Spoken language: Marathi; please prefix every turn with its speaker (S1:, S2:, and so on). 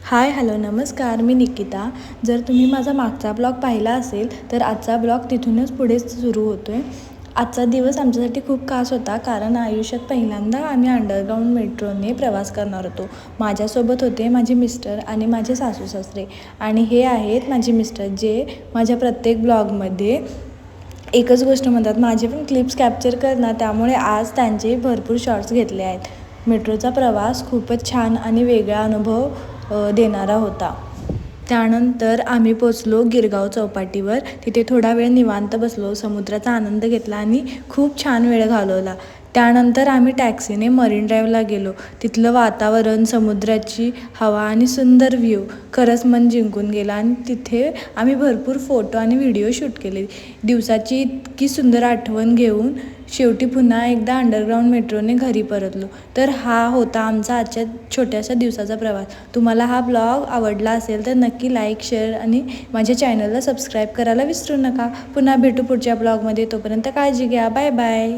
S1: हाय हॅलो नमस्कार, मी निकिता. जर तुम्ही माझा मागचा ब्लॉग पाहिला असेल तर आजचा ब्लॉग तिथूनच पुढे सुरू होतो आहे. आजचा दिवस आमच्यासाठी खूप खास होता, कारण आयुष्यात पहिल्यांदा आम्ही अंडरग्राऊंड मेट्रोने प्रवास करणार होतो. माझ्यासोबत होते माझे मिस्टर आणि माझे सासू सासरे, आणि हे आहेत माझे मिस्टर जे माझ्या प्रत्येक ब्लॉगमध्ये एकच गोष्ट म्हणतात, माझे पण क्लिप्स कॅप्चर करणार. त्यामुळे आज त्यांचे भरपूर शॉर्ट्स घेतले आहेत. मेट्रोचा प्रवास खूपच छान आणि वेगळा अनुभव देणारा होता. त्यानंतर आम्ही पोचलो गिरगाव चौपाटीवर. तिथे थोडा वेळ निवांत बसलो, समुद्राचा आनंद घेतला आणि खूप छान वेळ घालवला. त्यानंतर आम्ही टॅक्सीने मरीन ड्राईव्हला गेलो. तिथलं वातावरण, समुद्राची हवा आणि सुंदर व्ह्यू खरंच मन जिंकून गेला, आणि तिथे आम्ही भरपूर फोटो आणि व्हिडिओ शूट केले. दिवसाची इतकी सुंदर आठवण घेऊन शेवटी पुन्हा एकदा अंडरग्राऊंड मेट्रोने घरी परतलो. तर हा होता आमचा आजच्या छोट्याशा दिवसाचा प्रवास. तुम्हाला हा ब्लॉग आवडला असेल तर नक्की लाईक, शेअर आणि माझ्या चॅनलला सबस्क्राईब करायला विसरू नका. पुन्हा भेटू पुढच्या ब्लॉगमध्ये. तोपर्यंत काळजी घ्या. Bye bye.